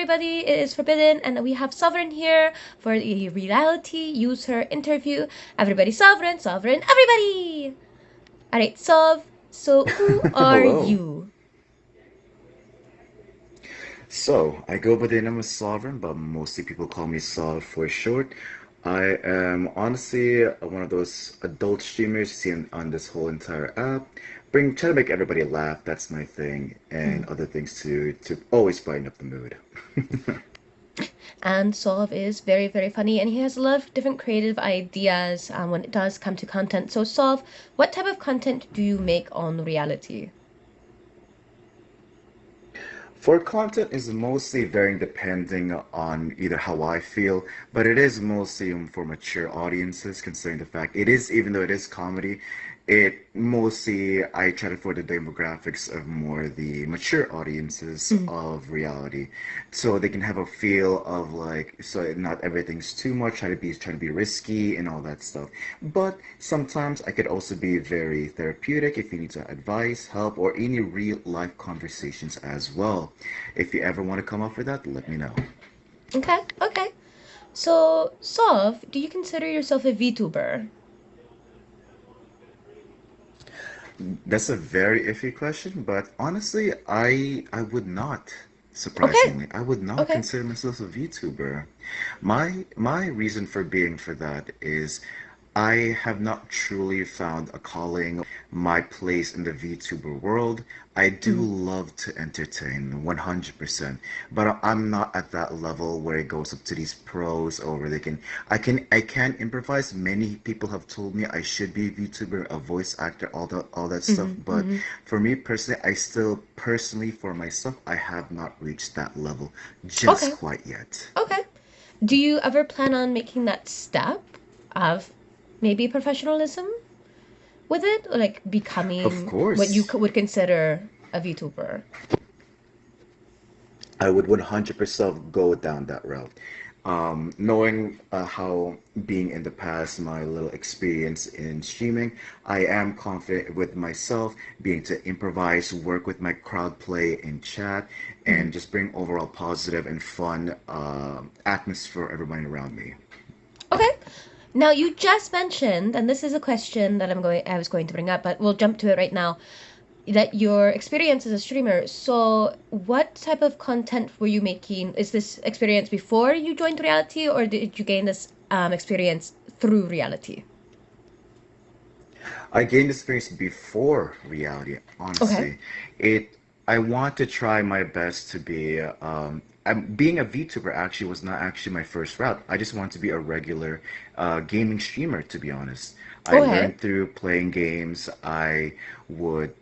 everybody. It is forbidden, and we have Sovereign here for a reality user interview. Everybody, Sovereign, Sovereign, everybody! Alright, Sov, so who are Hello. you? So, I go by the name of Sovereign, but mostly people call me Sov for short. I am honestly one of those adult streamers you see on this whole entire app. Try to make everybody laugh, that's my thing, and other things to always brighten up the mood. And Sov is very, very funny, and he has a lot of different creative ideas when it does come to content. So, Sov, what type of content do you make on reality? For content is mostly varying depending on either how I feel, but it is mostly for mature audiences, considering the fact it is, even though it is comedy, it mostly I try to for the demographics of more the mature audiences of reality, so they can have a feel of like so not everything's too much, try to be risky and all that stuff. But sometimes I could also be very therapeutic if you need to advice, help, or any real life conversations as well. If you ever want to come up with that, let me know. Okay, okay. So, Sov, do you consider yourself a VTuber? That's a very iffy question, but honestly, I would not. Okay, Surprisingly, I would not okay. consider myself a VTuber. My reason for being for that is I have not truly found a calling, my place in the VTuber world. I do love to entertain 100%, but I'm not at that level where it goes up to these pros or where I can improvise. Many people have told me I should be a VTuber, a voice actor, all that stuff, but for me personally, I still personally for myself, I have not reached that level just Okay, quite yet. okay. Do you ever plan on making that step of maybe professionalism with it, or like Of becoming what you course. would consider a VTuber? I would 100% go down that route. Knowing how being in the past, my little experience in streaming, I am confident with myself, being to improvise, work with my crowd play in chat, and just bring overall positive and fun atmosphere for everybody around me. Okay. Now you just mentioned, and this is a question that I was going to bring up, but we'll jump to it right now. That your experience as a streamer. So, what type of content were you making? Is this experience before you joined reality, or did you gain this experience through reality? I gained experience before reality, Okay. honestly. It I want to try my best to be being a VTuber actually was not actually my first route. I just want to be a regular gaming streamer, to be honest. I Okay. learned through playing games. I would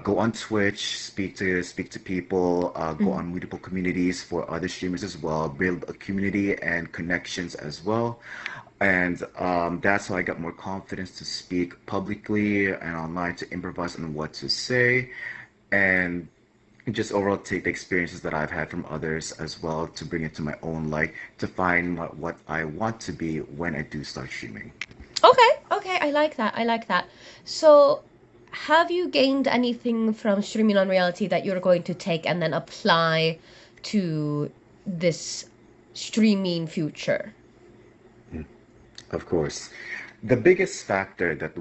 go on Twitch, speak to people, go Mm. on multiple communities for other streamers as well, build a community and connections as well. And that's how I got more confidence to speak publicly and online to improvise on what to say, and just overall take the experiences that I've had from others as well to bring it to my own light to find what I want to be when I do start streaming. Okay. Okay. I like that. I like that. So, have you gained anything from streaming on reality that you're going to take and then apply to this streaming future? Of course. The biggest factor that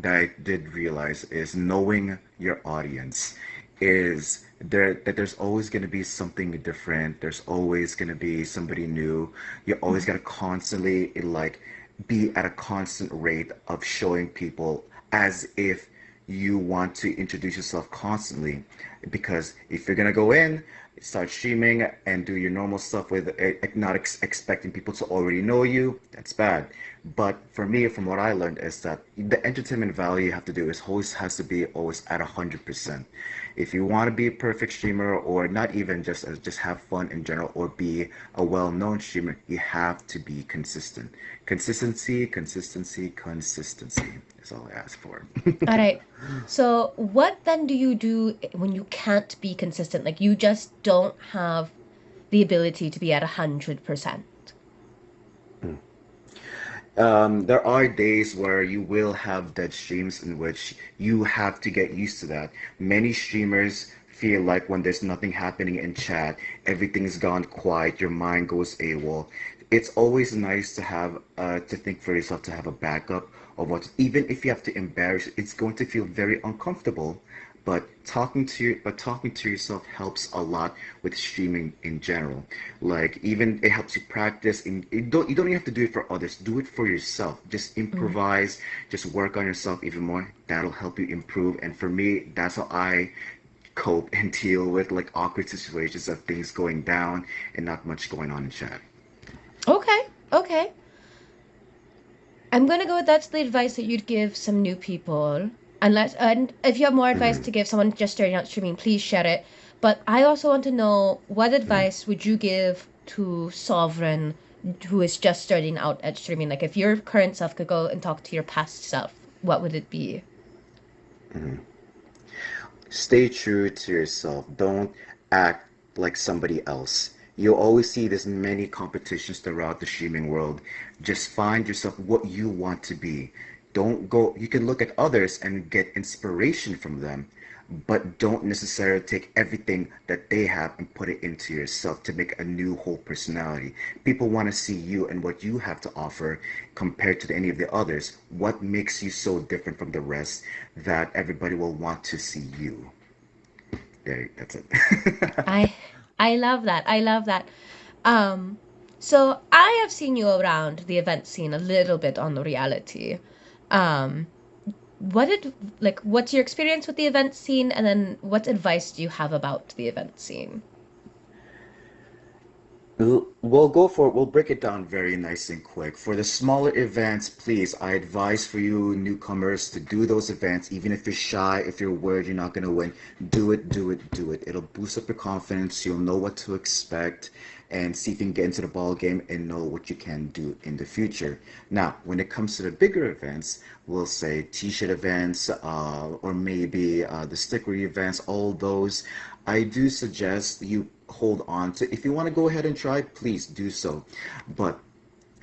I did realize is knowing your audience is there's always going to be something different. There's always going to be somebody new. You always got to constantly like be at a constant rate of showing people as if you want to introduce yourself constantly, because if you're gonna go in, start streaming and do your normal stuff with not expecting people to already know you, that's bad. But for me, from what I learned, is that the entertainment value you have to do is always has to be always at 100%. If you want to be a perfect streamer, or not even just have fun in general, or be a well-known streamer, you have to be consistent. Consistency, consistency, consistency is all I ask for. All right. So, what then do you do when you can't be consistent? Like you just don't have the ability to be at 100%. There are days where you will have dead streams in which you have to get used to that. Many streamers feel like when there's nothing happening in chat, everything's gone quiet, your mind goes AWOL. It's always nice to have to think for yourself to have a backup of what, even if you have to embarrass, it's going to feel very uncomfortable. But talking to yourself helps a lot with streaming in general. Like even it helps you practice, and you don't even have to do it for others. Do it for yourself. Just Mm. improvise, just work on yourself even more. That'll help you improve. And for me, that's how I cope and deal with like awkward situations of things going down and not much going on in chat. Okay, okay. I'm gonna go with that's the advice that you'd give some new people. Unless, and if you have more advice Hmm. to give someone just starting out streaming, please share it. But I also want to know what advice would you give to Sovereign who is just starting out at streaming? Like if your current self could go and talk to your past self, what would it be? Stay true to yourself. Don't act like somebody else. You'll always see there's many competitions throughout the streaming world. Just find yourself what you want to be. Don't go, you can look at others and get inspiration from them, but don't necessarily take everything that they have and put it into yourself to make a new whole personality. People want to see you and what you have to offer compared to any of the others. What makes you so different from the rest that everybody will want to see you? There, that's it. I I love that. I love that. Um, so I have seen you around the event scene a little bit on the reality. Um, what did like what's your experience with the event scene and then what advice do you have about the event scene? We'll go for it. We'll break it down very nice and quick. For the smaller events, please, I advise for you newcomers to do those events, even if you're shy, if you're worried you're not going to win. Do it, do it, do it. It'll boost up your confidence. You'll know what to expect and see if you can get into the ball game and know what you can do in the future. Now, when it comes to the bigger events, we'll say t-shirt events, or maybe the stickery events, all those. I do suggest you hold on to. If you want to go ahead and try, please do so. But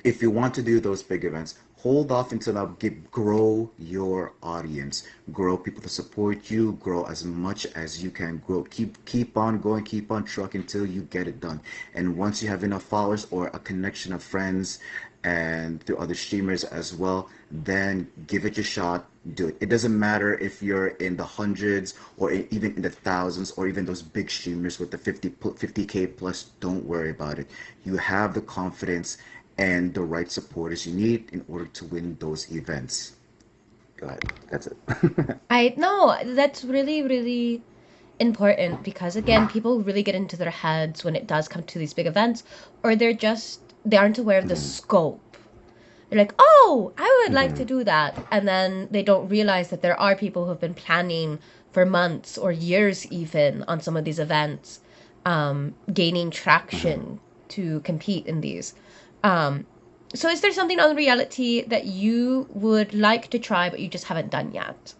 if you want to do those big events, hold off until now. Grow your audience, grow people to support you, grow as much as you can grow. Keep on going, keep on trucking until you get it done. And once you have enough followers or a connection of friends and through other streamers as well, then give it your shot. Do it. It doesn't matter if you're in the hundreds or even in the thousands or even those big streamers with the 50K plus. Don't worry about it. You have the confidence and the right supporters you need in order to win those events. Go ahead. That's it. I no, that's really, really important because again, people really get into their heads when it does come to these big events, or they aren't aware of the Mhm, scope. They're like, oh, I would like to mhm, do that. And then they don't realize that there are people who have been planning for months or years even on some of these events, gaining mhm. traction to compete in these. Um, so is there something on reality that you would like to try but you just haven't done yet?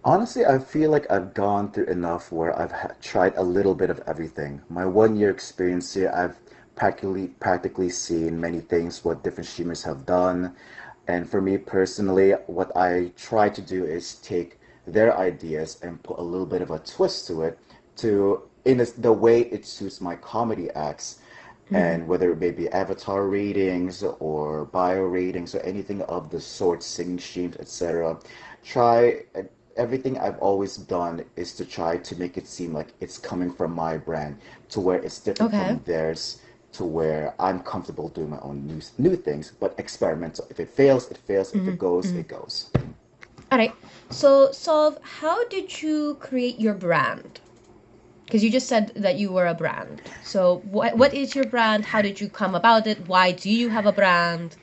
Honestly, I feel like I've gone through enough where I've tried a little bit of everything. My 1 year experience here, I've practically seen many things what different streamers have done. And for me personally, what I try to do is take their ideas and put a little bit of a twist to it to the way it suits my comedy acts. Hmm. And whether it may be avatar ratings or bio ratings or anything of the sort, singing streams, etc. Try everything I've always done is to try to make it seem like it's coming from my brand to where it's different Okay. from theirs to where I'm comfortable doing my own new things, but experimental. If it fails, it fails. If Hmm. it goes, Hmm. it goes. All right. So, Solve, how did you create your brand? Because you just said that you were a brand. So, what is your brand? How did you come about it? Why do you have a brand?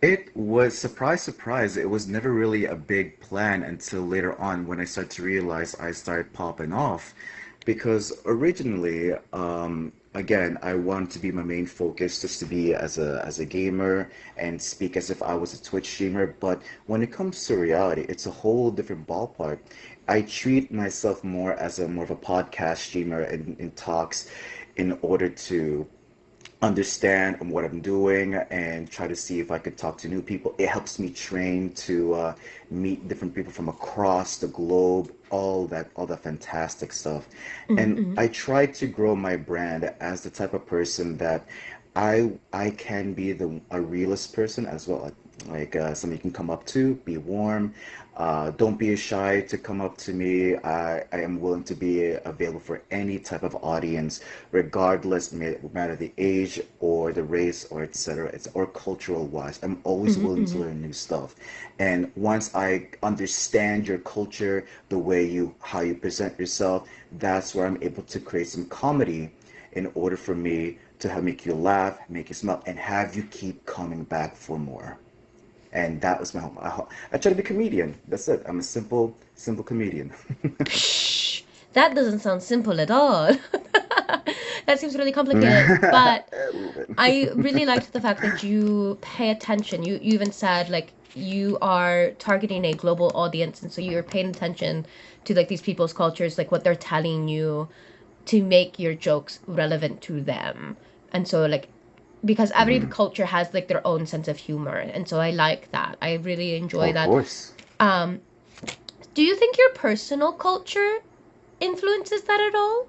It was surprise, surprise. It was never really a big plan until later on when I started to realize I started popping off. Because originally, again, I wanted to be my main focus just to be as a gamer and speak as if I was a Twitch streamer. But when it comes to reality, it's a whole different ballpark. I treat myself more as a more of a podcast streamer in talks in order to understand what I'm doing and try to see if I could talk to new people. It helps me train to meet different people from across the globe, all that fantastic stuff. And Mm-hmm. I try to grow my brand as the type of person that I can be a realist person as well. Like somebody you can come up to, be warm. Don't be shy to come up to me. I am willing to be available for any type of audience, regardless, matter the age or the race or etc. It's or cultural wise. I'm always Mm-hmm. willing to Mm-hmm. learn new stuff. And once I understand your culture, the way you how you present yourself, that's where I'm able to create some comedy in order for me to have make you laugh, make you smile, and have you keep coming back for more. And that was my home. I try to be a comedian. That's it. I'm a simple comedian. Psh, that doesn't sound simple at all. That seems really complicated. But A little I bit. really liked the fact that you pay attention. You even said like you are targeting a global audience, and so you're paying attention to like these people's cultures, like what they're telling you to make your jokes relevant to them. And so like because every Mhm. culture has like their own sense of humor, and so I like that. I really Oh, enjoy of that. course. Um, do you think your personal culture influences that at all?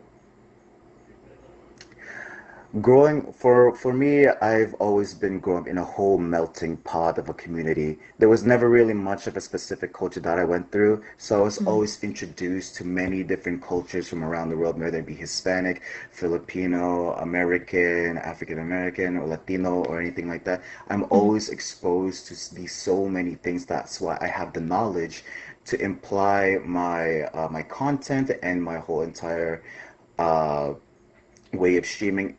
Growing for me, I've always been growing up in a whole melting pot of a community. There was never really much of a specific culture that I went through, so I was Mm, always introduced to many different cultures from around the world, whether it be Hispanic, Filipino, American, African American, or Latino, or anything like that. I'm mm, always exposed to these so many things. That's why I have the knowledge to imply my content and my whole entire uh, way of streaming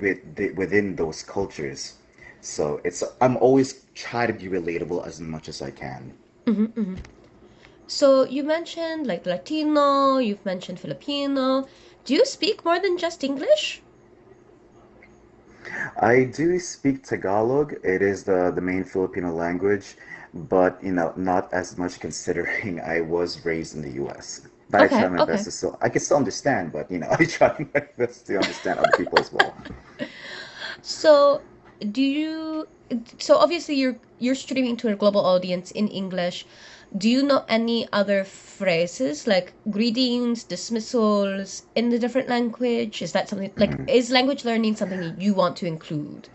within those cultures. So it's I'm always try to be relatable as much as I can. mm, mm. So you mentioned like Latino, you've mentioned Filipino. Do you speak more than just English? I do speak Tagalog. It is the main Filipino language, but not as much considering I was raised in the US. But I try Okay, my best okay. to still I can still understand, but I try my best to understand other people as well. So do you so obviously you're streaming to a global audience in English. Do you know any other phrases like greetings, dismissals in the different language? Is that something like Mhm. is language learning something that you want to include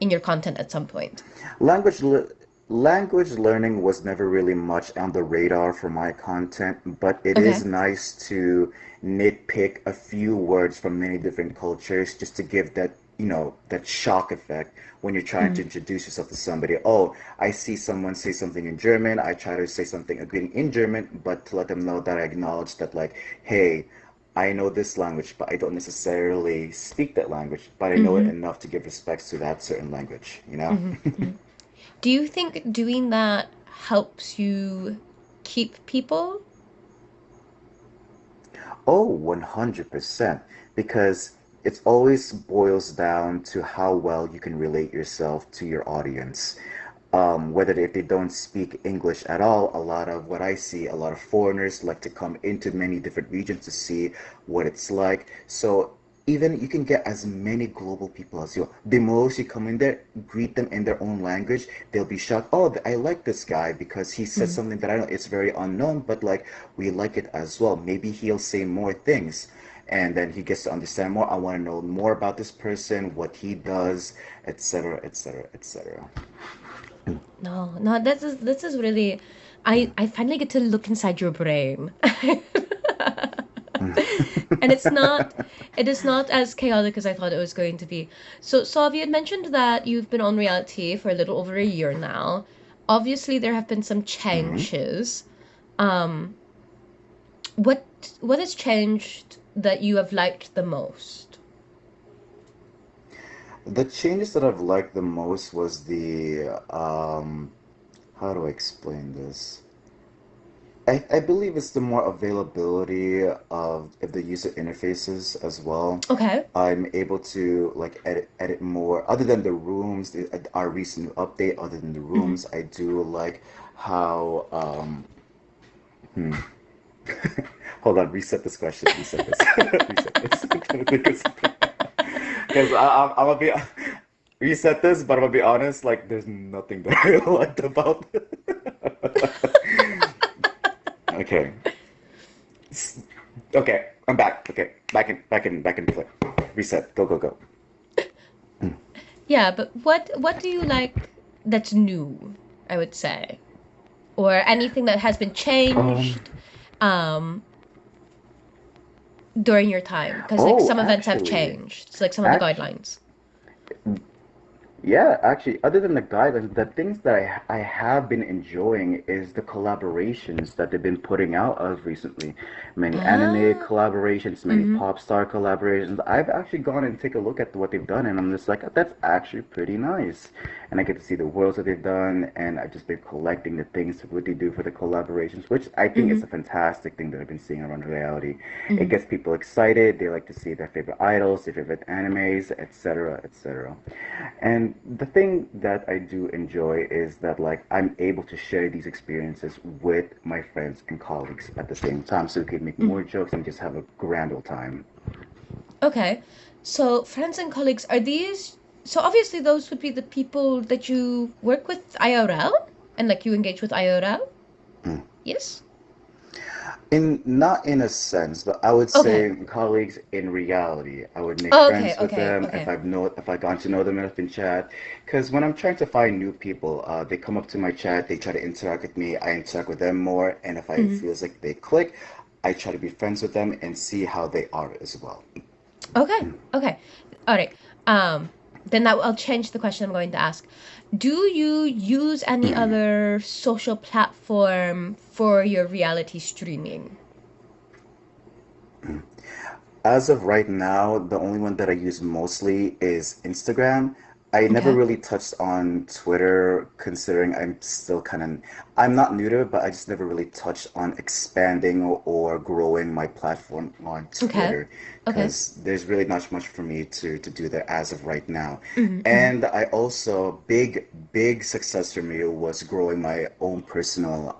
in your content at some point? Language le language learning was never really much on the radar for my content, but it Okay. is nice to nitpick a few words from many different cultures just to give that shock effect when you're trying to Mm, introduce yourself to somebody. Oh, I see someone say something in German. I try to say something, a greeting in German, but to let them know that I acknowledge that, like, hey, I know this language, but I don't necessarily speak that language, but I know it mm-hmm, enough to give respects to that certain language, you know? mm-hmm, mm-hmm. Do you think doing that helps you keep people? Oh, 100%. Because it always boils down to how well you can relate yourself to your audience. Whether if they don't speak English at all, a lot of what I see, a lot of foreigners like to come into many different regions to see what it's like. So even you can get as many global people as you. The most you come in there, greet them in their own language, they'll be shocked. Oh, I like this guy because he said Mm, something that I know it's very unknown, but like we like it as well. Maybe he'll say more things. And then he gets to understand more. I want to know more about this person, what he does, etc., etc., etc. no, no, this is really I finally get to look inside your brain. And it is not as chaotic as I thought it was going to be. So Savi had mentioned that you've been on reality for a little over a year now. Obviously there have been some Mhm. changes. Um what what has changed that you have liked the most? The changes that I've liked the most was how do I explain this? I believe it's the more availability of the user interfaces as well. Okay. I'm able to like edit more. Other than the rooms, our recent update, other than the Hmm. rooms, I do like how hmm. Hold on, reset this question. Reset this. Reset this. I'm trying to think of something. Because I'm gonna be. You said this, but I'm gonna be honest. Like, there's nothing that I liked about it. Okay. S- Okay. I'm back. Okay. Back in play. Reset. Go, go, go. Yeah, but what do you like that's new, I would say, or anything that has been Um. changed um during your time? Because like Oh, some events have actually, changed. It's like some of the actually. guidelines. Yeah, actually, other than the guidelines, the things that I have been enjoying is the collaborations that they've been putting out as recently. Many anime Ah. collaborations, many Mm-hmm. pop star collaborations. I've actually gone and take a look at what they've done, and I'm just like, that's actually pretty nice. And I get to see the worlds that they've done, and I've just been collecting the things what they do for the collaborations, which I think Mm-hmm. is a fantastic thing that I've been seeing around reality. It Mm-hmm. gets people excited. They like to see their favorite idols, their favorite animes, etc., etc. And the thing that I do enjoy is that like I'm able to share these experiences with my friends and colleagues at the same time, so we can make Mm-hmm. more jokes and just have a grand old time. Okay. So friends and colleagues, are these so obviously those would be the people that you work with IRL and like you engage with IRL? Mm. Yes? In not in a sense, but I would Okay. say colleagues in reality. I would make Oh, okay, friends with okay, them okay. if I got to know them enough in chat. Because when I'm trying to find new people, they come up to my chat, they try to interact with me, I interact with them more, and if I Mm-hmm. feels like they click, I try to be friends with them and see how they are as well. Okay, okay. All right. Then I'll change the question I'm going to ask. Do you use any other social platform for your reality streaming? As of right now, the only one that I use mostly is Instagram. I never Okay. really touched on Twitter, considering I'm not new to it, but I just never really touched on expanding or growing my platform on Okay. Twitter, Okay. because there's really not much for me to do there as of right now. Mm-hmm, mm-hmm, And I also, big success for me was growing my own personal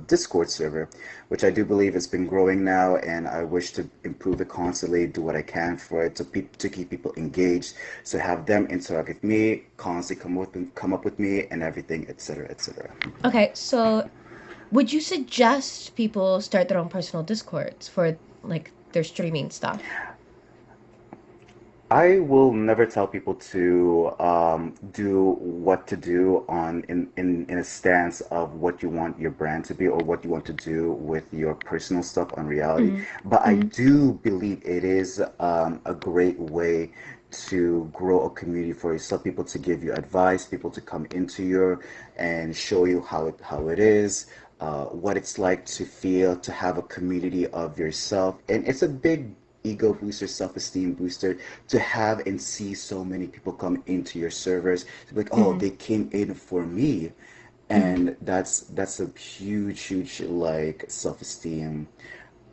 Discord server, which I do believe has been growing now, and I wish to improve it constantly, do what I can for it to keep people engaged, so have them interact with me, constantly come up with me, and everything, etc., etc. Okay, so would you suggest people start their own personal discords for like their streaming stuff? I will never tell people to do what to do in a stance of what you want your brand to be or what you want to do with your personal stuff on reality. Mm-hmm, But I mm-hmm, do believe it is a great way to grow a community for yourself, people to give you advice, people to come into your and show you how it is, what it's like to feel to have a community of yourself, and it's a big ego booster, self-esteem booster to have and see so many people come into your servers to be like, oh, mm-hmm, they came in for me, mm-hmm. and that's a huge like self-esteem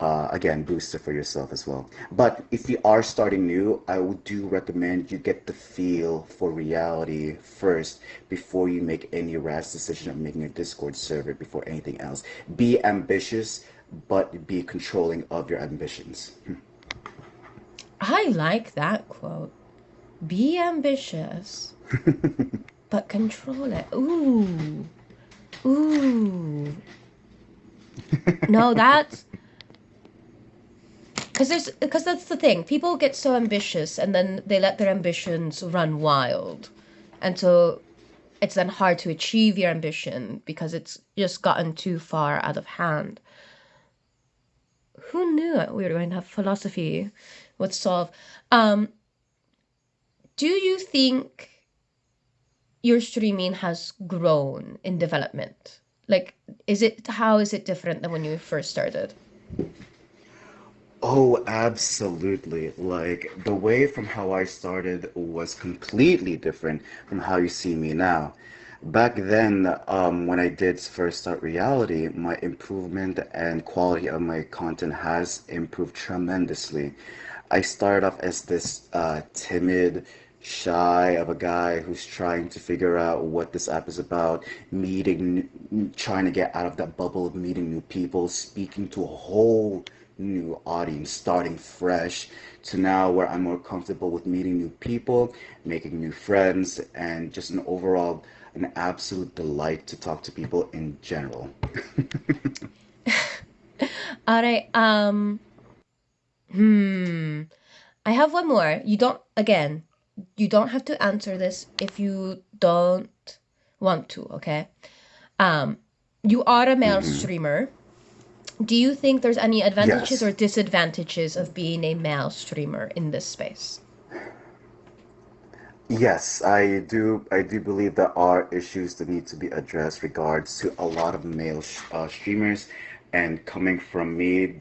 again booster for yourself as well. But if you are starting new, I would do recommend you get the feel for reality first before you make any rash decision of making a Discord server before anything else. Be ambitious, but be controlling of your ambitions. I like that quote. Be ambitious, but control it. Ooh. Ooh. No, that's because that's the thing. People get so ambitious and then they let their ambitions run wild. And so it's then hard to achieve your ambition because it's just gotten too far out of hand. Who knew we were going to have philosophy with solve? Um, do you think your streaming has grown in development? Like, how is it different than when you first started? Oh, absolutely. Like the way from how I started was completely different from how you see me now. Back then, when I did first start reality, my improvement and quality of my content has improved tremendously. I started off as this timid, shy of a guy who's trying to figure out what this app is about, trying to get out of that bubble of meeting new people, speaking to a whole new audience, starting fresh, to now where I'm more comfortable with meeting new people, making new friends, and just an absolute delight to talk to people in general. All right. Hmm. I have one more. You don't have to answer this if you don't want to, okay? Um, you are a male Hmm. streamer. Do you think there's any advantages or Yes. disadvantages of being a male streamer in this space? Yes, I do. I do believe there are issues that need to be addressed regards to a lot of male streamers, and coming from me,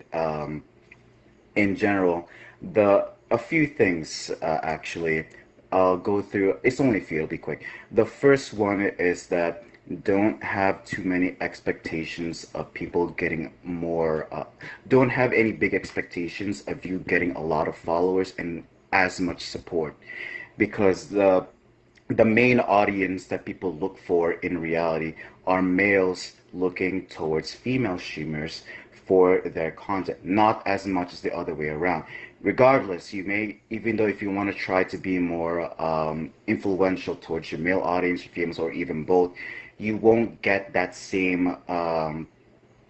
in general, the a few things actually. I'll go through. It's only a few. It'll be quick. The first one is that don't have too many expectations of people getting more. Don't have any big expectations of you getting a lot of followers and as much support, because the main audience that people look for in reality are males looking towards female streamers for their content, not as much as the other way around. Regardless, you may, even though if you want to try to be more influential towards your male audience, your females, or even both, you won't get that same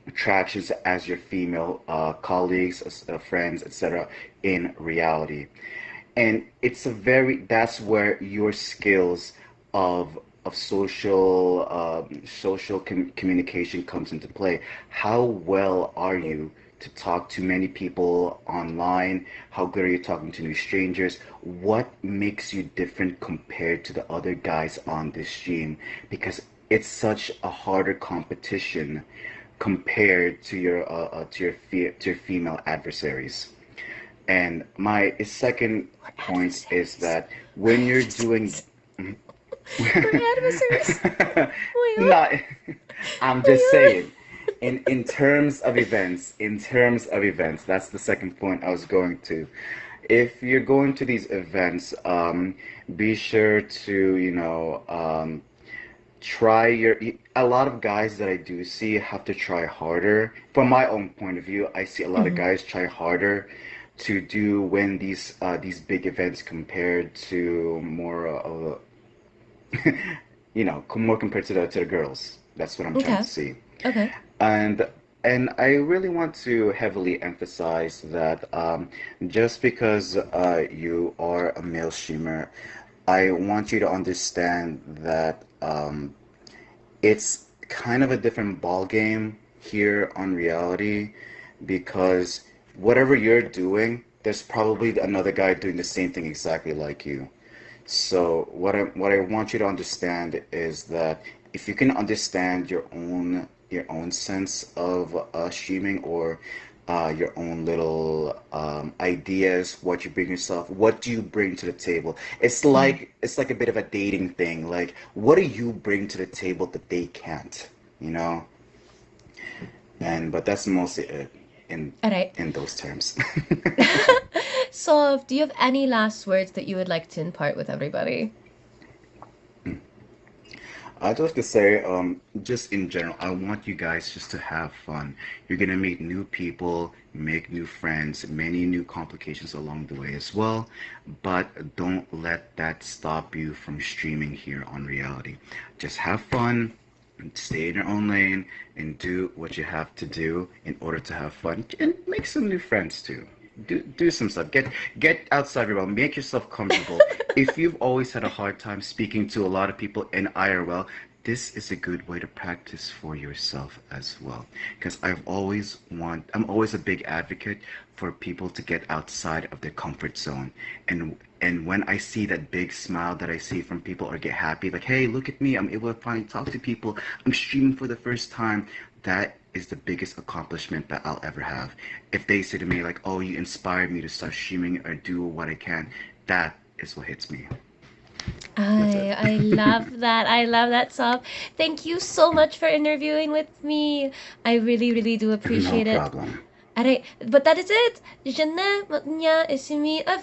attractions as your female colleagues, friends, etc. in reality. And that's where your skills of social communication comes into play. How well are you to talk to many people online? How good are you talking to new strangers? What makes you different compared to the other guys on this stream? Because it's such a harder competition compared to your female adversaries. And my second Or point is adversaries. that when Or you're doing, adversaries. Or adversaries. Oh my not, I'm just god. saying, in terms of events, that's the second point I was going to. If you're going to these events, be sure to, try your a lot of guys that I do see have to try harder. From my own point of view, I see a lot of Mhm. guys try harder to do win these big events compared to more more compared to the girls. That's what I'm trying to Okay. see. Okay. And and I really want to heavily emphasize that just because you are a male streamer, I want you to understand that it's kind of a different ball game here on reality, because whatever you're doing, there's probably another guy doing the same thing exactly like you. So what I want you to understand is that if you can understand your own sense of streaming, or your own little ideas, what you bring yourself, what do you bring to the table? Mhm. It's like a bit of a dating thing. Like, what do you bring to the table that they can't? You know? And but that's mostly it in All right. in those terms. So, do you have any last words that you would like to impart with everybody? I'd like to say, just in general, I want you guys just to have fun. You're gonna meet new people, make new friends, many new complications along the way as well, but don't let that stop you from streaming here on reality. Just have fun, stay in your own lane, and do what you have to do in order to have fun, and make some new friends too. Do some stuff. Get outside your realm. Make yourself comfortable. If you've always had a hard time speaking to a lot of people in IRL, this is a good way to practice for yourself as well. Because I'm always a big advocate for people to get outside of their comfort zone. And when I see that big smile that I see from people, or get happy, like, hey, look at me, I'm able to finally talk to people, I'm streaming for the first time, that is the biggest accomplishment that I'll ever have. If they say to me like, "Oh, you inspired me to start streaming or do what I can," that is what hits me. That's it. I love that. I love that, Sob. Thank you so much for interviewing with me. I really, really do No appreciate it. problem. Alright, but that is it. Je n'aime pas isimi à